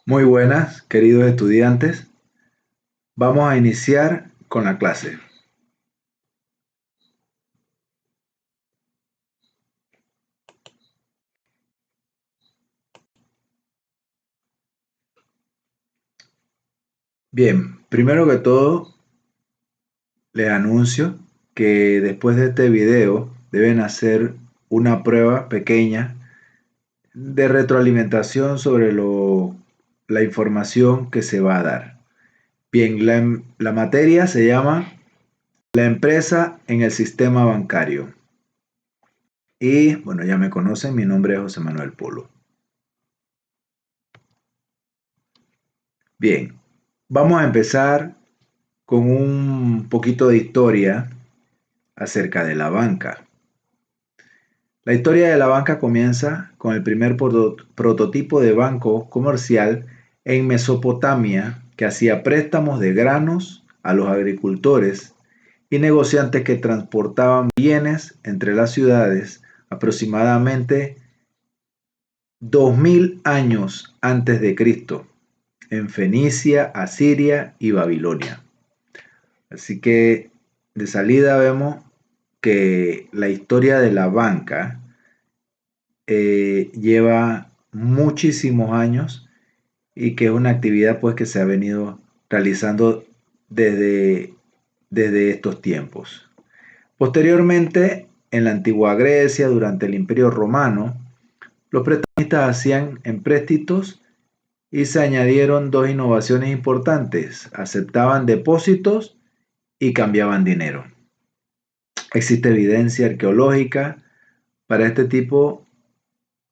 Muy buenas, queridos estudiantes. Vamos a iniciar con la clase. Bien, primero que todo, les anuncio que después de este video deben hacer una prueba pequeña de retroalimentación sobre la información que se va a dar. Bien, la materia se llama La empresa en el sistema bancario. Y bueno, ya me conocen, mi nombre es José Manuel Polo. Bien, vamos a empezar con un poquito de historia acerca de la banca. La historia de la banca comienza con el primer prototipo de banco comercial en Mesopotamia que hacía préstamos de granos a los agricultores y negociantes que transportaban bienes entre las ciudades aproximadamente 2000 años antes de Cristo, en Fenicia, Asiria y Babilonia. Así que de salida vemos que la historia de la banca lleva muchísimos años y que es una actividad pues que se ha venido realizando desde, desde estos tiempos. Posteriormente, en la antigua Grecia, durante el Imperio Romano, los prestamistas hacían empréstitos y se añadieron dos innovaciones importantes: aceptaban depósitos y cambiaban dinero. Existe evidencia arqueológica para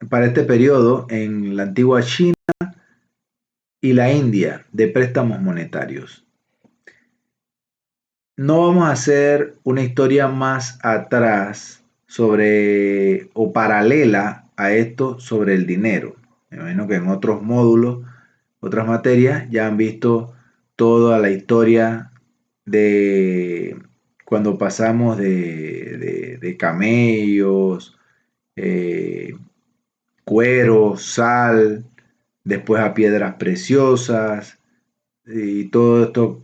para este periodo en la antigua China y la India de préstamos monetarios. No vamos a hacer una historia más atrás sobre o paralela a esto sobre el dinero. Me imagino que en otros módulos, otras materias, ya han visto toda la historia de cuando pasamos de camellos, eh, cuero, sal, después a piedras preciosas y todo esto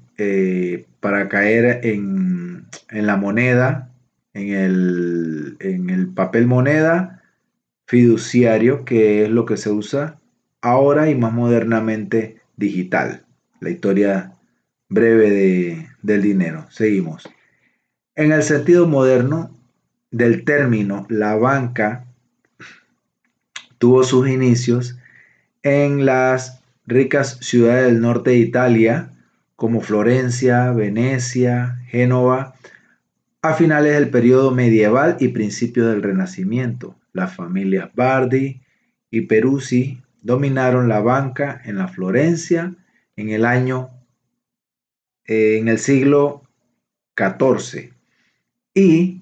para caer en la moneda, en el papel moneda fiduciario, que es lo que se usa ahora y más modernamente digital. La historia breve del dinero. Seguimos. En el sentido moderno del término, la banca tuvo sus inicios en las ricas ciudades del norte de Italia, como Florencia, Venecia, Génova, a finales del periodo medieval y principios del Renacimiento. Las familias Bardi y Peruzzi dominaron la banca en la Florencia en en el siglo XIV y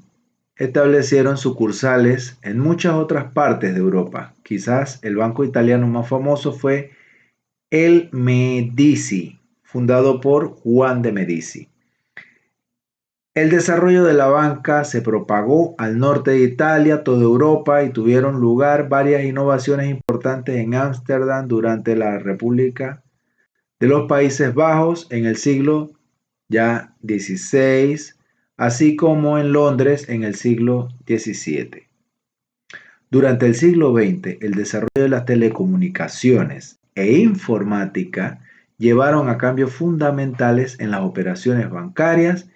establecieron sucursales en muchas otras partes de Europa. Quizás el banco italiano más famoso fue el Medici, fundado por Juan de Medici. El desarrollo de la banca se propagó al norte de Italia, toda Europa, y tuvieron lugar varias innovaciones importantes en Ámsterdam durante la República de los Países Bajos en el siglo ya XVI, así como en Londres en el siglo XVII. Durante el siglo XX, el desarrollo de las telecomunicaciones e informática llevaron a cambios fundamentales en las operaciones bancarias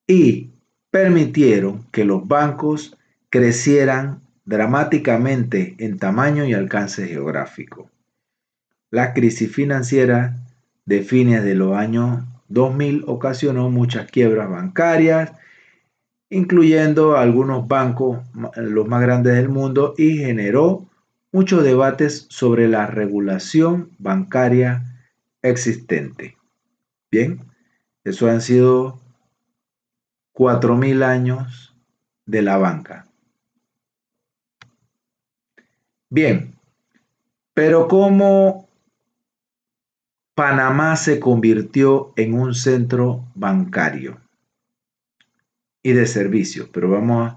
y permitieron que los bancos crecieran dramáticamente en tamaño y alcance geográfico. La crisis financiera de fines de los años 2000 ocasionó muchas quiebras bancarias, incluyendo algunos bancos, los más grandes del mundo, y generó muchos debates sobre la regulación bancaria existente. Bien, eso han sido 4000 años de la banca. Bien, pero ¿cómo Panamá se convirtió en un centro bancario y de servicios? Pero vamos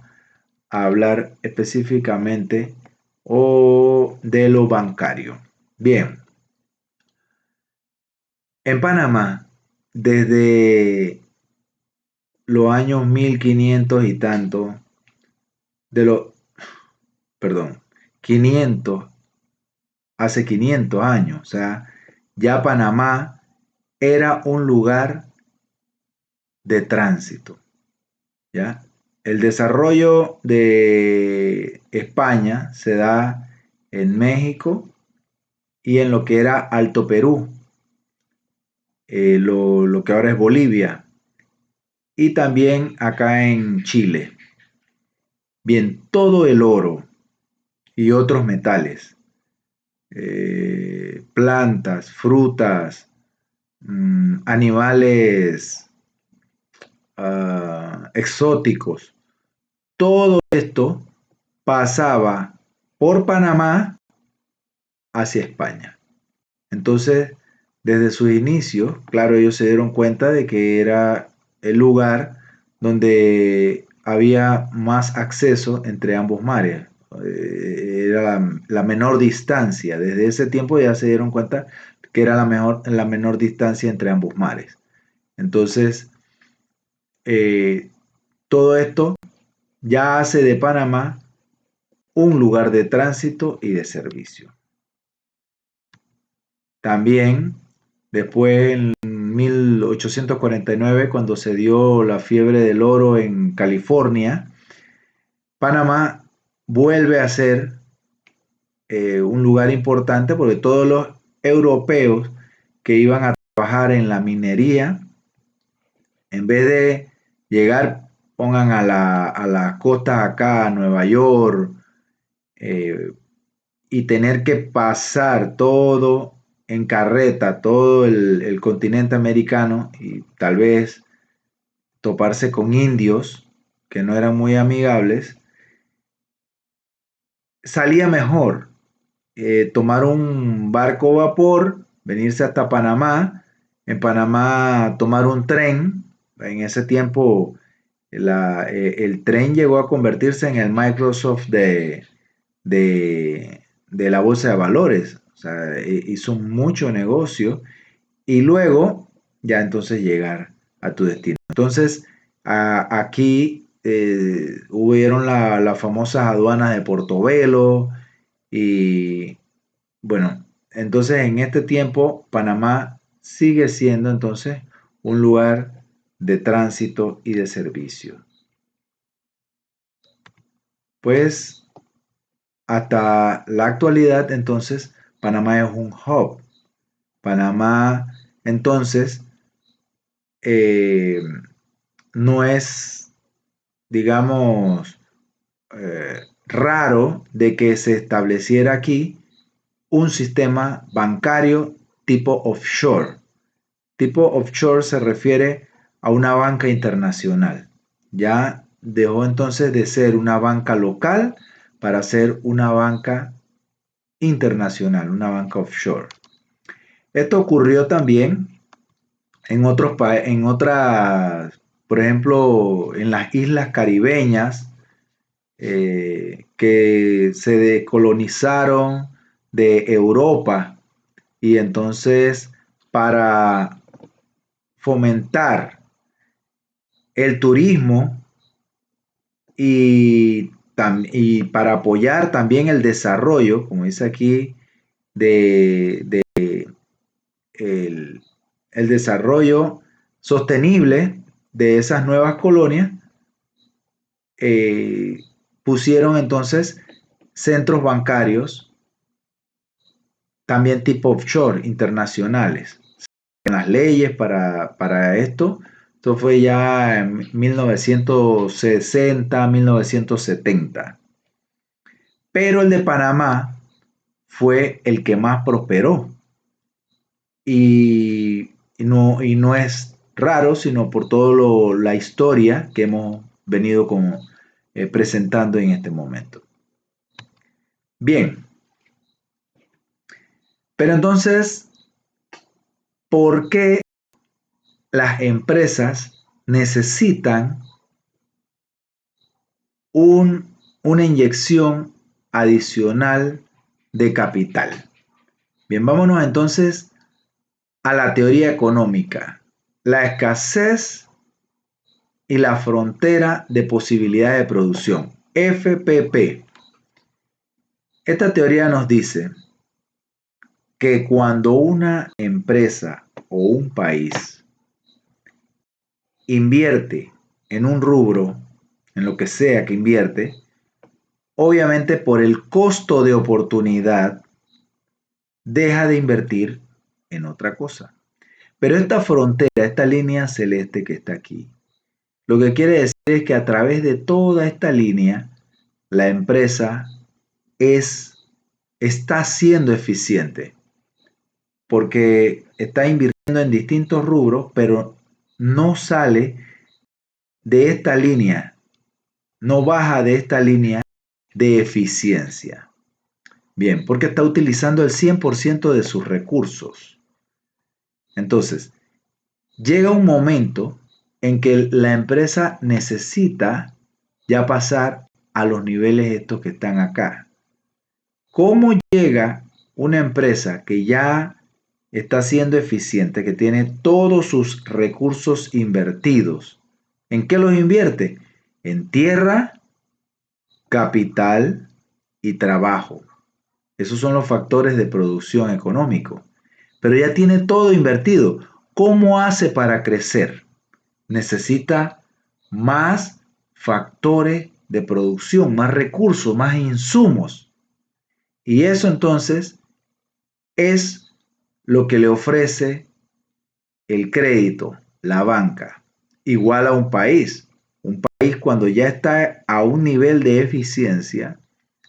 a hablar específicamente de lo bancario. Bien, En Panamá, desde los años 1500 y tanto, de los, perdón, 500, hace 500 años, o sea, ya Panamá era un lugar de tránsito, ¿ya? El desarrollo de España se da en México y en lo que era Alto Perú, lo que ahora es Bolivia, y también acá en Chile. Bien, todo el oro y otros metales, plantas, frutas, animales exóticos, todo esto pasaba por Panamá hacia España. Entonces, desde sus inicios, claro, ellos se dieron cuenta de que era el lugar donde había más acceso entre ambos mares. Era la menor distancia. Desde ese tiempo ya se dieron cuenta que era la menor distancia entre ambos mares. Entonces, eh, todo esto ya hace de Panamá un lugar de tránsito y de servicio. También, después en 1849, cuando se dio la fiebre del oro en California, Panamá vuelve a ser un lugar importante porque todos los europeos que iban a trabajar en la minería, en vez de llegar, pongan a las costas acá, a Nueva York, eh, y tener que pasar todo en carreta, todo el continente americano y tal vez toparse con indios que no eran muy amigables, salía mejor tomar un barco vapor, venirse hasta Panamá, en Panamá tomar un tren. En ese tiempo el tren llegó a convertirse en el Microsoft de la bolsa de valores. O sea, hizo mucho negocio y luego ya entonces llegar a tu destino. Entonces, aquí hubieron las famosas aduanas de Portobelo y bueno, entonces en este tiempo Panamá sigue siendo entonces un lugar de tránsito y de servicio. Pues hasta la actualidad entonces Panamá es un hub. Panamá entonces eh, no es, digamos, raro de que se estableciera aquí un sistema bancario tipo offshore. Tipo offshore se refiere a una banca internacional. Ya dejó entonces de ser una banca local para ser una banca internacional, una banca offshore. Esto ocurrió también en otras, por ejemplo, en las islas caribeñas que se decolonizaron de Europa y entonces para fomentar el turismo y para apoyar también el desarrollo, como dice aquí, de el, el desarrollo sostenible de esas nuevas colonias, eh, pusieron entonces centros bancarios también tipo offshore, internacionales. En las leyes para esto, esto fue ya en 1960, 1970. Pero el de Panamá fue el que más prosperó. Y no es raro, sino por toda la historia que hemos venido presentando en este momento. Bien, pero entonces, ¿por qué las empresas necesitan una inyección adicional de capital? Bien, vámonos entonces a la teoría económica, la escasez y la frontera de posibilidad de producción, FPP. Esta teoría nos dice que cuando una empresa o un país invierte en un rubro, en lo que sea que invierte, obviamente por el costo de oportunidad deja de invertir en otra cosa. Pero esta frontera, esta línea celeste que está aquí, lo que quiere decir es que a través de toda esta línea, la empresa está siendo eficiente porque está invirtiendo en distintos rubros, pero no sale de esta línea, no baja de esta línea de eficiencia. Bien, porque está utilizando el 100% de sus recursos. Entonces, llega un momento en que la empresa necesita ya pasar a los niveles estos que están acá. ¿Cómo llega una empresa que ya está siendo eficiente, que tiene todos sus recursos invertidos? ¿En qué los invierte? En tierra, capital y trabajo. Esos son los factores de producción económico. Pero ya tiene todo invertido. ¿Cómo hace para crecer? Necesita más factores de producción, más recursos, más insumos. Y eso entonces es lo que le ofrece el crédito, la banca, igual a un país. Un país cuando ya está a un nivel de eficiencia,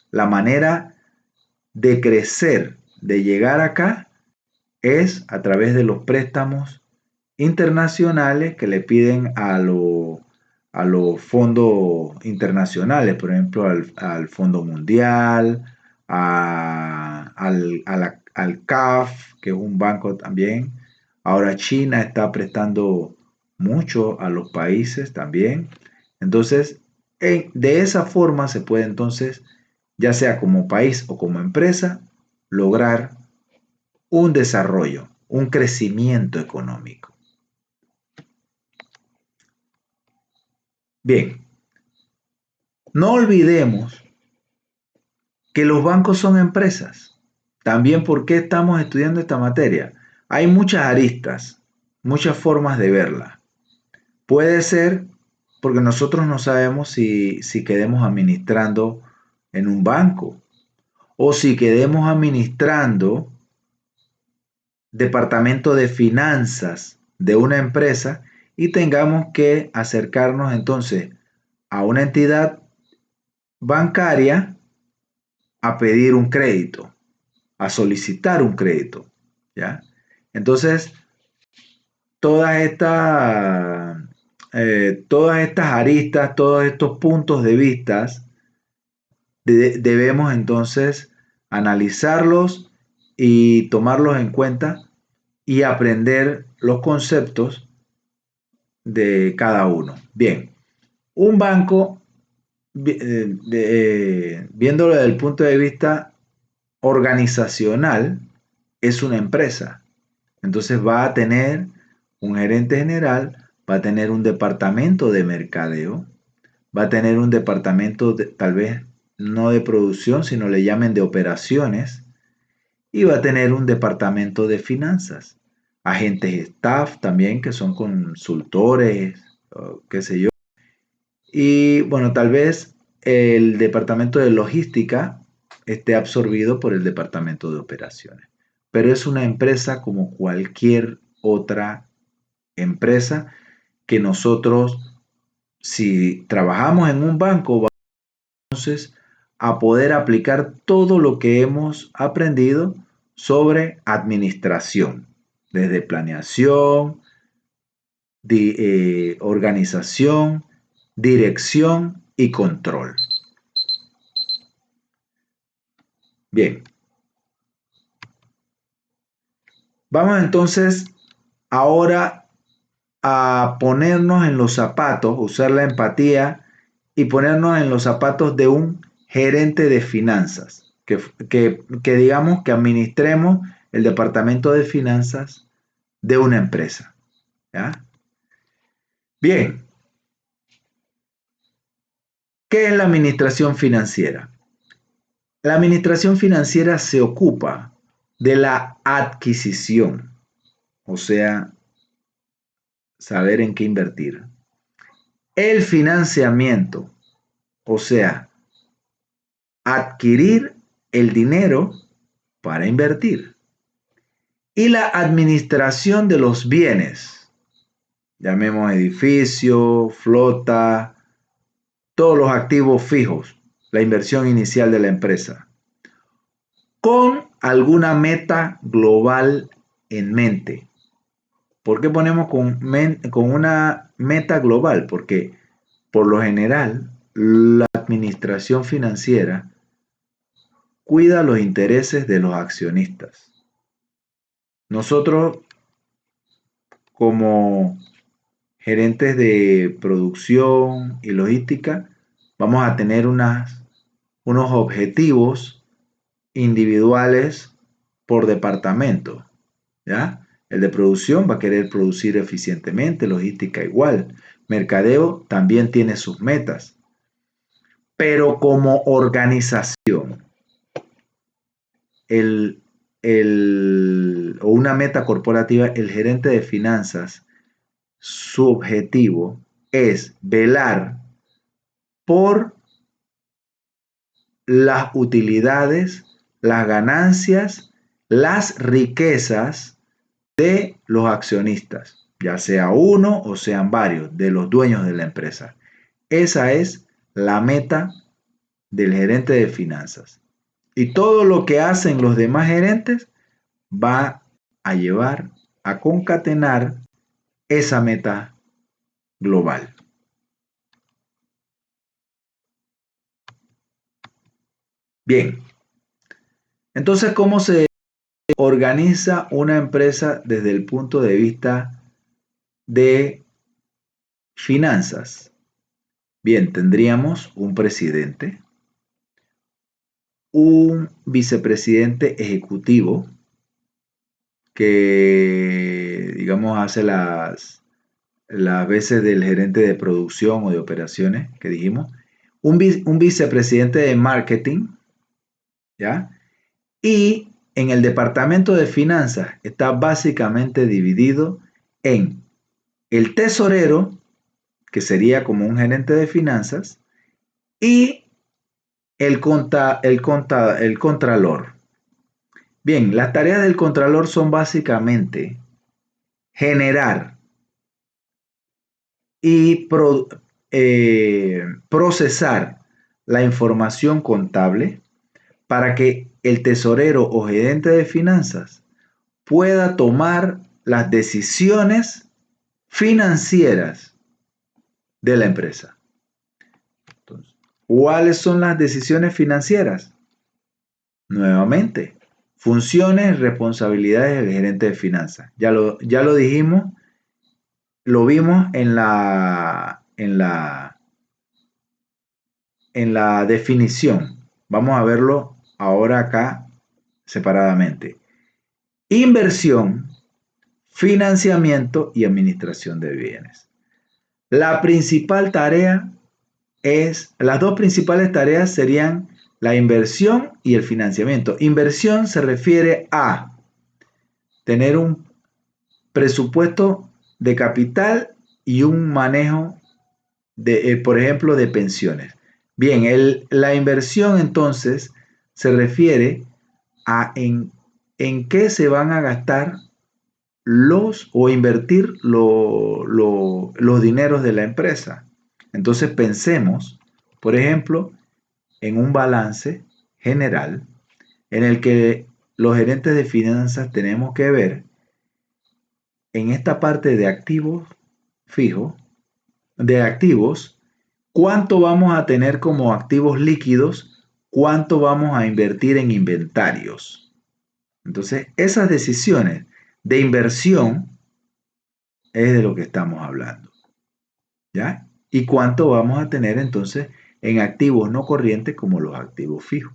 la manera de crecer, de llegar acá, es a través de los préstamos internacionales que le piden a los fondos internacionales, por ejemplo, al Fondo Mundial, al CAF, que es un banco también. Ahora China está prestando mucho a los países también. Entonces, de esa forma se puede entonces, ya sea como país o como empresa, lograr un desarrollo, un crecimiento económico. Bien, no olvidemos que los bancos son empresas. También, ¿por qué estamos estudiando esta materia? Hay muchas aristas, muchas formas de verla. Puede ser porque nosotros no sabemos si quedemos administrando en un banco o si quedemos administrando departamento de finanzas de una empresa y tengamos que acercarnos entonces a una entidad bancaria a pedir un crédito, a solicitar un crédito, ¿ya? Entonces, todas estas, todas estas aristas, todos estos puntos de vista, debemos entonces analizarlos y tomarlos en cuenta y aprender los conceptos de cada uno. Bien, un banco, viéndolo desde el punto de vista organizacional, es una empresa. Entonces va a tener un gerente general, va a tener un departamento de mercadeo, va a tener un departamento tal vez no de producción, sino le llamen de operaciones, y va a tener un departamento de finanzas, agentes staff también que son consultores, qué sé yo. Y bueno, tal vez el departamento de logística esté absorbido por el departamento de operaciones. Pero es una empresa como cualquier otra empresa que nosotros, si trabajamos en un banco, vamos entonces a poder aplicar todo lo que hemos aprendido sobre administración, desde planeación, organización, dirección y control. Bien, vamos entonces ahora a ponernos en los zapatos, usar la empatía y ponernos en los zapatos de un gerente de finanzas, que digamos que administremos el departamento de finanzas de una empresa. ¿Ya? Bien, ¿qué es la administración financiera? La administración financiera se ocupa de la adquisición, o sea, saber en qué invertir. El financiamiento, o sea, adquirir el dinero para invertir. Y la administración de los bienes, llamemos edificio, flota, todos los activos fijos, la inversión inicial de la empresa, con alguna meta global en mente. ¿Por qué ponemos con una meta global? Porque por lo general la administración financiera cuida los intereses de los accionistas. Nosotros como gerentes de producción y logística vamos a tener unos objetivos individuales por departamento, ¿ya? El de producción va a querer producir eficientemente, logística igual, mercadeo también tiene sus metas, pero como organización, el, o una meta corporativa, el gerente de finanzas, su objetivo es velar por las utilidades, las ganancias, las riquezas de los accionistas, ya sea uno o sean varios, de los dueños de la empresa. Esa es la meta del gerente de finanzas. Y todo lo que hacen los demás gerentes va a llevar a concatenar esa meta global. Bien, entonces, ¿cómo se organiza una empresa desde el punto de vista de finanzas? Bien, tendríamos un presidente, un vicepresidente ejecutivo que, digamos, hace las veces del gerente de producción o de operaciones que dijimos, un vicepresidente de marketing, ¿ya? Y en el departamento de finanzas está básicamente dividido en el tesorero, que sería como un gerente de finanzas, y el contralor. Bien, las tareas del contralor son básicamente generar y procesar la información contable para que el tesorero o gerente de finanzas pueda tomar las decisiones financieras de la empresa. Entonces, ¿cuáles son las decisiones financieras? Nuevamente, funciones y responsabilidades del gerente de finanzas. Ya lo dijimos, lo vimos en la definición. Vamos a verlo ahora acá separadamente. Inversión, financiamiento y administración de bienes. La principal tarea las dos principales tareas serían la inversión y el financiamiento. Inversión se refiere a tener un presupuesto de capital y un manejo de, por ejemplo, de pensiones. Bien, la inversión entonces se refiere a en qué se van a gastar o invertir los dineros de la empresa. Entonces pensemos, por ejemplo, en un balance general en el que los gerentes de finanzas tenemos que ver en esta parte de activos fijos, de activos, cuánto vamos a tener como activos líquidos, cuánto vamos a invertir en inventarios. Entonces, esas decisiones de inversión es de lo que estamos hablando, ¿ya? Y cuánto vamos a tener entonces en activos no corrientes como los activos fijos.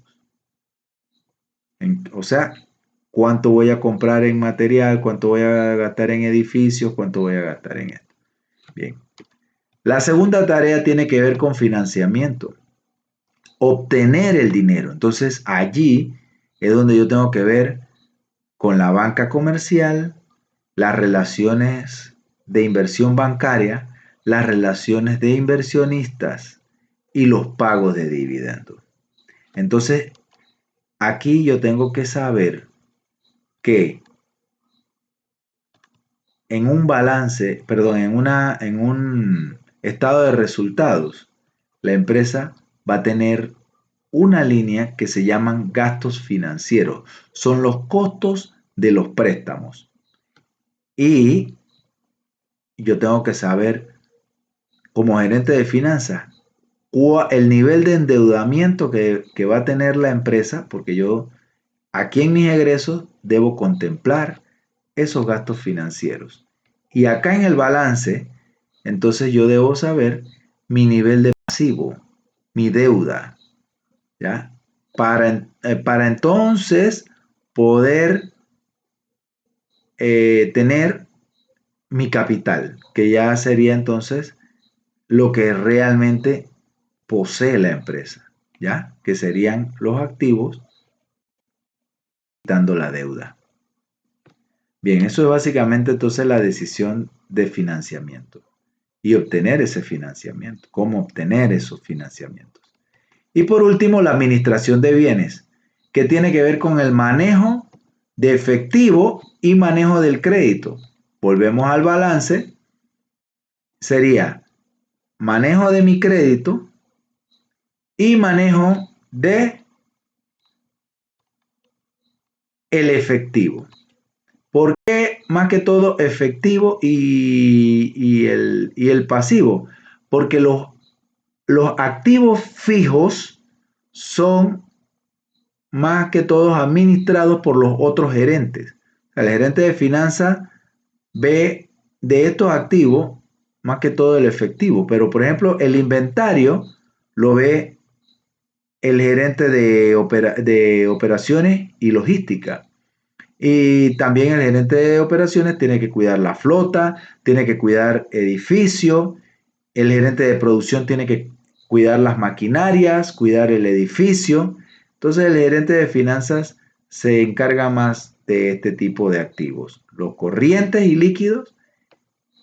O sea, cuánto voy a comprar en material, cuánto voy a gastar en edificios, cuánto voy a gastar en esto. Bien. La segunda tarea tiene que ver con financiamiento, obtener el dinero. Entonces allí es donde yo tengo que ver con la banca comercial, las relaciones de inversión bancaria, las relaciones de inversionistas y los pagos de dividendos. Entonces, aquí yo tengo que saber que en un balance, perdón, en un estado de resultados, la empresa va a tener una línea que se llaman gastos financieros. Son los costos de los préstamos. Y yo tengo que saber, como gerente de finanzas, el nivel de endeudamiento que va a tener la empresa, porque yo aquí en mis egresos debo contemplar esos gastos financieros. Y acá en el balance, entonces yo debo saber mi nivel de pasivo, mi deuda, ¿ya? Para entonces poder tener mi capital, que ya sería entonces lo que realmente posee la empresa, ¿ya? Que serían los activos dando la deuda. Bien, eso es básicamente entonces la decisión de financiamiento y obtener ese financiamiento, cómo obtener esos financiamientos. Y por último, la administración de bienes, que tiene que ver con el manejo de efectivo y manejo del crédito. Volvemos al balance, sería manejo de mi crédito y manejo de el efectivo. ¿Por qué más que todo efectivo y el pasivo? Porque los activos fijos son más que todos administrados por los otros gerentes. El gerente de finanzas ve de estos activos más que todo el efectivo, pero por ejemplo el inventario lo ve el gerente de operaciones y logística. Y también el gerente de operaciones tiene que cuidar la flota, tiene que cuidar edificio, el gerente de producción tiene que cuidar las maquinarias, cuidar el edificio. Entonces el gerente de finanzas se encarga más de este tipo de activos, los corrientes y líquidos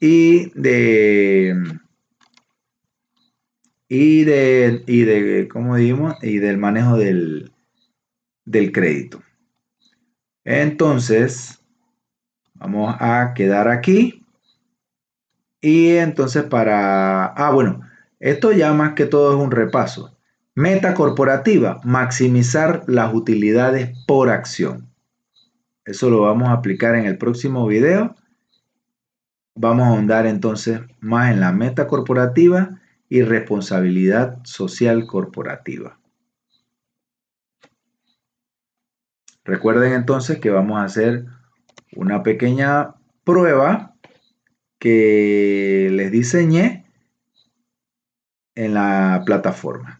y ¿cómo dijimos? Y del manejo del crédito. Entonces, vamos a quedar aquí. Y entonces bueno, esto ya más que todo es un repaso. Meta corporativa, maximizar las utilidades por acción. Eso lo vamos a aplicar en el próximo video. Vamos a ahondar entonces más en la meta corporativa y responsabilidad social corporativa. Recuerden entonces que vamos a hacer una pequeña prueba que les diseñé en la plataforma.